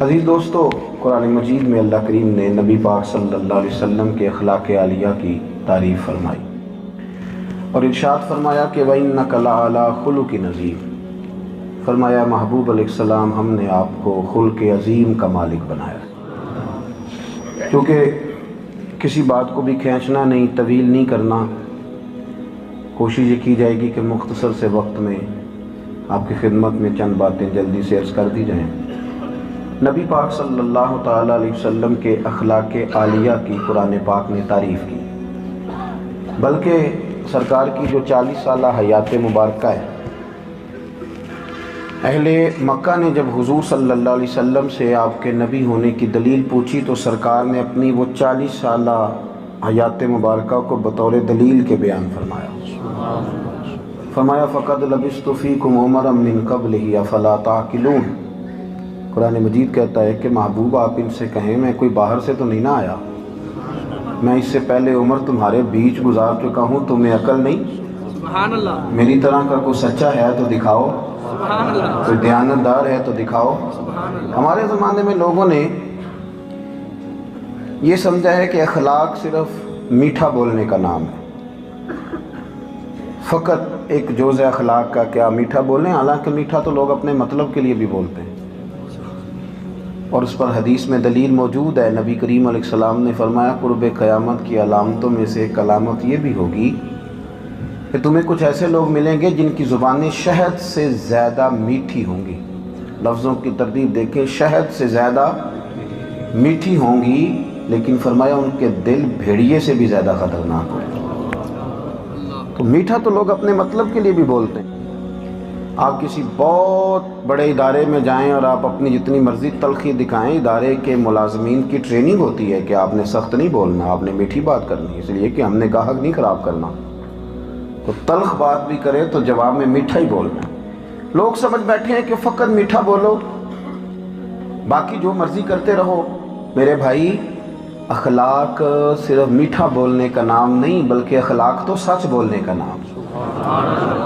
عزیز دوستو، قرآن مجید میں اللہ کریم نے نبی پاک صلی اللہ علیہ وسلم کے اخلاق عالیہ کی تعریف فرمائی اور ارشاد فرمایا کہ وَإِنَّكَ لَعَلَىٰ خُلُقٍ عَظِيمٍ۔ فرمایا محبوب علیہ السلام ہم نے آپ کو خلق عظیم کا مالک بنایا، کیونکہ کسی بات کو بھی کھینچنا نہیں، طویل نہیں کرنا، کوشش یہ کی جائے گی کہ مختصر سے وقت میں آپ کی خدمت میں چند باتیں جلدی سے عرض کر دی جائیں۔ نبی پاک صلی اللہ تعالیٰ علیہ وسلم کے اخلاق عالیہ کی قرآن پاک نے تعریف کی، بلکہ سرکار کی جو 40 سالہ حیات مبارکہ ہے، اہل مکہ نے جب حضور صلی اللہ علیہ وسلم سے آپ کے نبی ہونے کی دلیل پوچھی تو سرکار نے اپنی وہ 40 سالہ حیات مبارکہ کو بطور دلیل کے بیان فرمایا فَقَدْ لَبِثْتُ فِيكُمْ عُمَرًا مِّن قَبْلِهِ أَفَلَا تَعْقِلُونَ۔ قرآن مجید کہتا ہے کہ محبوب آپ ان سے کہیں میں کوئی باہر سے تو نہیں نہ آیا، میں اس سے پہلے عمر تمہارے بیچ گزار چکا ہوں، تمہیں عقل نہیں؟ سبحان اللہ۔ میری طرح کا کوئی سچا ہے تو دکھاؤ، سبحان اللہ۔ کوئی دیانتدار ہے تو دکھاؤ۔ سبحان اللہ۔ ہمارے زمانے میں لوگوں نے یہ سمجھا ہے کہ اخلاق صرف میٹھا بولنے کا نام ہے، فقط ایک جوز اخلاق کا کیا میٹھا بولیں، حالانکہ میٹھا تو لوگ اپنے مطلب کے لیے بھی بولتے ہیں، اور اس پر حدیث میں دلیل موجود ہے۔ نبی کریم علیہ السلام نے فرمایا قرب قیامت کی علامتوں میں سے ایک علامت یہ بھی ہوگی کہ تمہیں کچھ ایسے لوگ ملیں گے جن کی زبانیں شہد سے زیادہ میٹھی ہوں گی۔ لفظوں کی ترتیب دیکھیں، شہد سے زیادہ میٹھی ہوں گی، لیکن فرمایا ان کے دل بھیڑیے سے بھی زیادہ خطرناک ہوں گے۔ تو میٹھا تو لوگ اپنے مطلب کے لیے بھی بولتے ہیں۔ آپ کسی بہت بڑے ادارے میں جائیں اور آپ اپنی جتنی مرضی تلخی دکھائیں، ادارے کے ملازمین کی ٹریننگ ہوتی ہے کہ آپ نے سخت نہیں بولنا، آپ نے میٹھی بات کرنی، اس لیے کہ ہم نے گاہک نہیں خراب کرنا، تو تلخ بات بھی کرے تو جواب میں میٹھا ہی بولنا ہے۔ لوگ سمجھ بیٹھے ہیں کہ فقط میٹھا بولو، باقی جو مرضی کرتے رہو۔ میرے بھائی، اخلاق صرف میٹھا بولنے کا نام نہیں، بلکہ اخلاق تو سچ بولنے کا نام ہے،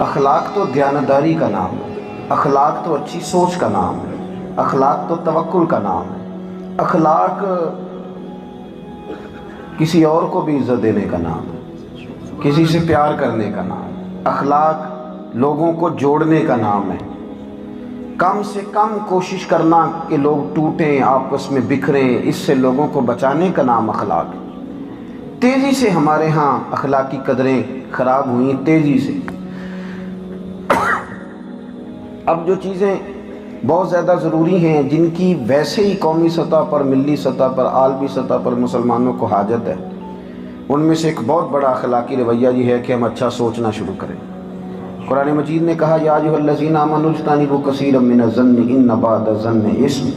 اخلاق تو دیانتداری کا نام ہے، اخلاق تو اچھی سوچ کا نام ہے، اخلاق تو توکل کا نام ہے، اخلاق کسی اور کو بھی عزت دینے کا نام ہے، کسی سے پیار کرنے کا نام ہے، اخلاق لوگوں کو جوڑنے کا نام ہے، کم سے کم کوشش کرنا کہ لوگ ٹوٹیں، آپس میں بکھریں، اس سے لوگوں کو بچانے کا نام اخلاق ہے۔ تیزی سے ہمارے ہاں اخلاقی قدریں خراب ہوئیں، تیزی سے۔ اب جو چیزیں بہت زیادہ ضروری ہیں، جن کی ویسے ہی قومی سطح پر، ملی سطح پر، عالمی سطح پر مسلمانوں کو حاجت ہے، ان میں سے ایک بہت بڑا اخلاقی رویہ یہ ہے کہ ہم اچھا سوچنا شروع کریں۔ قرآن مجید نے کہا یا ایھا الذین آمنوا اجتنبوا کثیرا من الظن ان بعض الظن اثم۔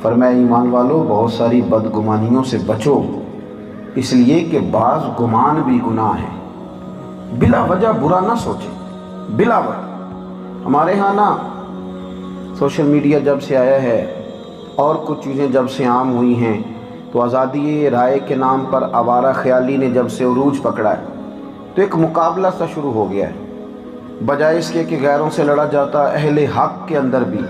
فرمایا ایمان والو، بہت ساری بدگمانیوں سے بچو، اس لیے کہ بعض گمان بھی گناہ ہے۔ بلا وجہ برا نہ سوچیں، بلا وجہ۔ ہمارے ہاں نا سوشل میڈیا جب سے آیا ہے اور کچھ چیزیں جب سے عام ہوئی ہیں، تو آزادی رائے کے نام پر آوارہ خیالی نے جب سے عروج پکڑا ہے، تو ایک مقابلہ سا شروع ہو گیا ہے۔ بجائے اس کے کہ غیروں سے لڑا جاتا، اہل حق کے اندر بھی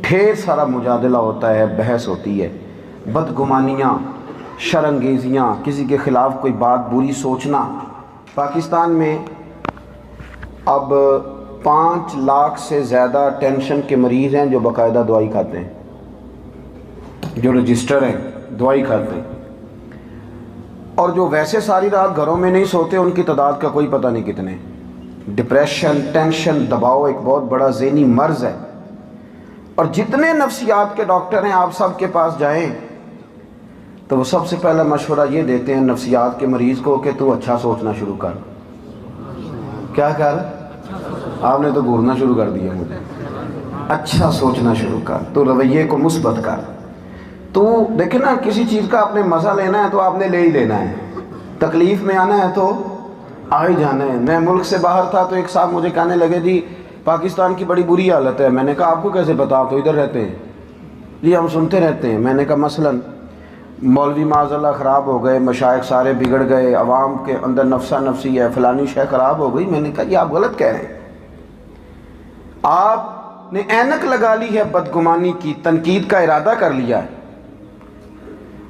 ڈھیر سارا مجادلہ ہوتا ہے، بحث ہوتی ہے، بدگمانیاں، شرانگیزیاں، کسی کے خلاف کوئی بات بری سوچنا۔ پاکستان میں اب 5 لاکھ سے زیادہ ٹینشن کے مریض ہیں جو باقاعدہ دوائی کھاتے ہیں، جو رجسٹر ہیں، دوائی کھاتے ہیں، اور جو ویسے ساری رات گھروں میں نہیں سوتے ان کی تعداد کا کوئی پتہ نہیں کتنے۔ ڈپریشن، ٹینشن، دباؤ ایک بہت بڑا ذہنی مرض ہے، اور جتنے نفسیات کے ڈاکٹر ہیں آپ سب کے پاس جائیں تو وہ سب سے پہلا مشورہ یہ دیتے ہیں نفسیات کے مریض کو کہ تو اچھا سوچنا شروع کر۔ کیا کر؟ آپ نے تو گھورنا شروع کر دیا مجھے۔ اچھا سوچنا شروع کر، تو رویے کو مثبت کر۔ تو دیکھیں نا، کسی چیز کا آپ نے مزہ لینا ہے تو آپ نے لے ہی لینا ہے، تکلیف میں آنا ہے تو آ ہی جانا ہے۔ میں ملک سے باہر تھا تو ایک صاحب مجھے کہنے لگے جی پاکستان کی بڑی بری حالت ہے۔ میں نے کہا آپ کو کیسے پتا، آپ تو ادھر رہتے ہیں؟ جی ہم سنتے رہتے ہیں۔ میں نے کہا مثلاً مولوی معاذ اللہ خراب ہو گئے، مشائخ سارے بگڑ گئے، عوام کے اندر نفسا نفسی ہے، فلانی شے خراب ہو گئی۔ میں نے کہا یہ آپ غلط کہہ رہے ہیں، آپ نے اینک لگا لی ہے بدگمانی کی، تنقید کا ارادہ کر لیا ہے،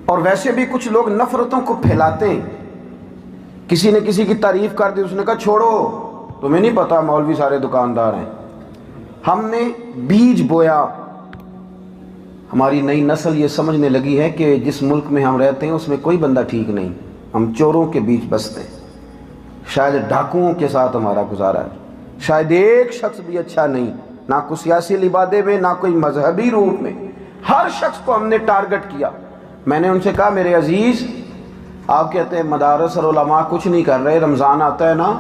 اور ویسے بھی کچھ لوگ نفرتوں کو پھیلاتے ہیں۔ کسی نے کسی کی تعریف کر دی، اس نے کہا چھوڑو، تمہیں نہیں پتا مولوی سارے دکاندار ہیں۔ ہم نے بیج بویا، ہماری نئی نسل یہ سمجھنے لگی ہے کہ جس ملک میں ہم رہتے ہیں اس میں کوئی بندہ ٹھیک نہیں، ہم چوروں کے بیچ بستے ہیں، شاید ڈاکوؤں کے ساتھ ہمارا گزارا ہے، شاید ایک شخص بھی اچھا نہیں، نہ کوئی سیاسی لبادے میں، نہ کوئی مذہبی روپ میں، ہر شخص کو ہم نے ٹارگٹ کیا۔ میں نے ان سے کہا میرے عزیز، آپ کہتے ہیں مدارس اور علماء کچھ نہیں کر رہے، رمضان آتا ہے نا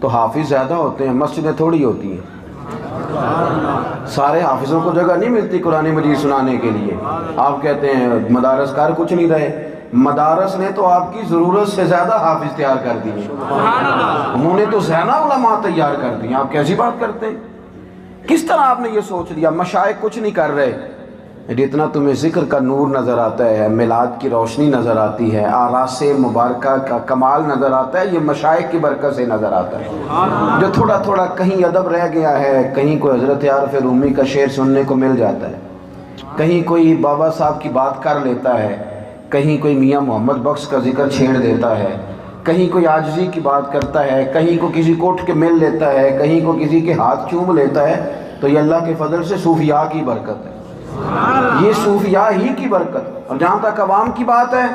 تو حافظ زیادہ ہوتے ہیں، مسجدیں تھوڑی ہوتی ہیں، سارے حافظوں کو جگہ نہیں ملتی قرآن مجید سنانے کے لیے۔ آپ کہتے ہیں مدارس کار کچھ نہیں رہے، مدارس نے تو آپ کی ضرورت سے زیادہ حافظ تیار کر دیے، انہوں نے تو زیادہ علماء تیار کر دیے۔ آپ کیسی بات کرتے ہیں؟ کس طرح آپ نے یہ سوچ لیا مشائخ کچھ نہیں کر رہے؟ جتنا تمہیں ذکر کا نور نظر آتا ہے، میلاد کی روشنی نظر آتی ہے، آراس مبارکہ کا کمال نظر آتا ہے، یہ مشائخ کی برکت سے نظر آتا ہے۔ جو تھوڑا تھوڑا کہیں ادب رہ گیا ہے، کہیں کوئی حضرت عارف رومی کا شعر سننے کو مل جاتا ہے، کہیں کوئی بابا صاحب کی بات کر لیتا ہے، کہیں کوئی میاں محمد بخش کا ذکر چھیڑ دیتا ہے، کہیں کوئی عاجزی کی بات کرتا ہے، کہیں کو کسی کو اٹھ کے مل لیتا ہے، کہیں کو کسی کے ہاتھ چوم لیتا ہے، تو یہ اللہ کے فضل سے صوفیاء کی برکت ہے، یہ صوفیاء ہی کی برکت۔ اور جہاں تک عوام کی بات ہے،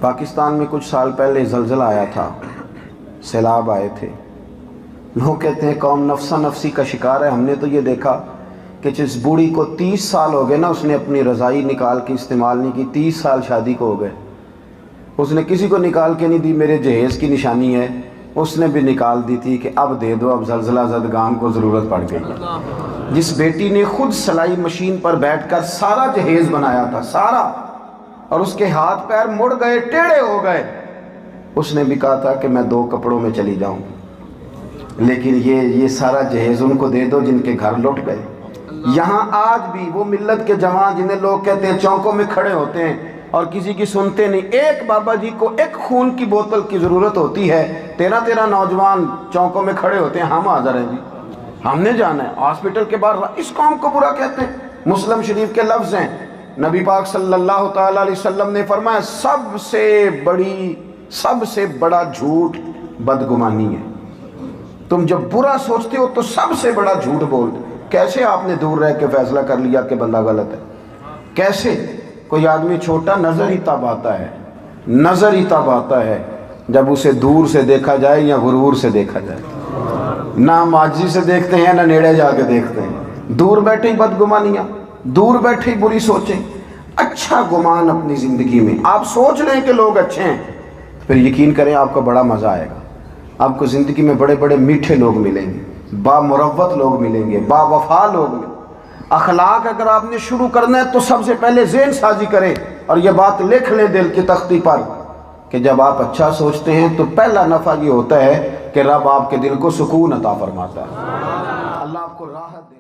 پاکستان میں کچھ سال پہلے زلزلہ آیا تھا، سیلاب آئے تھے، لوگ کہتے ہیں قوم نفسا نفسی کا شکار ہے۔ ہم نے تو یہ دیکھا کہ جس بوڑھی کو 30 سال ہو گئے نا، اس نے اپنی رضائی نکال کے استعمال نہیں کی، 30 سال شادی کو ہو گئے، اس نے کسی کو نکال کے نہیں دی، میرے جہیز کی نشانی ہے، اس نے بھی نکال دی تھی کہ اب دے دو، اب زلزلہ زدگان کو ضرورت پڑ گئی۔ جس بیٹی نے خود سلائی مشین پر بیٹھ کر سارا جہیز بنایا تھا، سارا، اور اس کے ہاتھ پیر مڑ گئے، ٹیڑھے ہو گئے، اس نے بھی کہا تھا کہ میں 2 کپڑوں میں چلی جاؤں، لیکن یہ سارا جہیز ان کو دے دو جن کے گھر لٹ گئے۔ یہاں آج بھی وہ ملت کے جوان جنہیں لوگ کہتے ہیں چوکوں میں کھڑے ہوتے ہیں اور کسی کی سنتے نہیں، ایک بابا جی کو ایک خون کی بوتل کی ضرورت ہوتی ہے، 13 نوجوان چوکوں میں کھڑے ہوتے ہیں، ہم حاضر ہیں جی، ہم نے جانا ہے ہاسپٹل کے باہر۔ اس قوم کو برا کہتے ہیں۔ مسلم شریف کے لفظ ہیں، نبی پاک صلی اللہ تعالیٰ علیہ وسلم نے فرمایا سب سے بڑا جھوٹ بدگمانی ہے۔ تم جب برا سوچتے ہو تو سب سے بڑا جھوٹ بولتے۔ کیسے آپ نے دور رہ کے فیصلہ کر لیا کہ بندہ غلط ہے؟ کیسے؟ کوئی آدمی چھوٹا نظر ہی تب آتا ہے، نظر ہی تب آتا ہے جب اسے دور سے دیکھا جائے یا غرور سے دیکھا جائے۔ نہ ہم عاجزی سے دیکھتے ہیں نہ نیڑے جا کے دیکھتے ہیں، دور بیٹھے ہی بدگمانیاں، دور بیٹھے ہی بری سوچیں۔ اچھا گمان اپنی زندگی میں آپ سوچ لیں کہ لوگ اچھے ہیں، پھر یقین کریں آپ کو بڑا مزہ آئے گا۔ آپ کو زندگی میں بڑے بڑے میٹھے لوگ ملیں گے، با مروت لوگ ملیں گے، با وفا لوگ ملیں گے۔ اخلاق اگر آپ نے شروع کرنا ہے تو سب سے پہلے ذہن سازی کریں اور یہ بات لکھ لیں دل کی تختی پر کہ جب آپ اچھا سوچتے ہیں تو پہلا نفع یہ ہوتا ہے کہ رب آپ کے دل کو سکون عطا فرماتا ہے، اللہ آپ کو راحت دے۔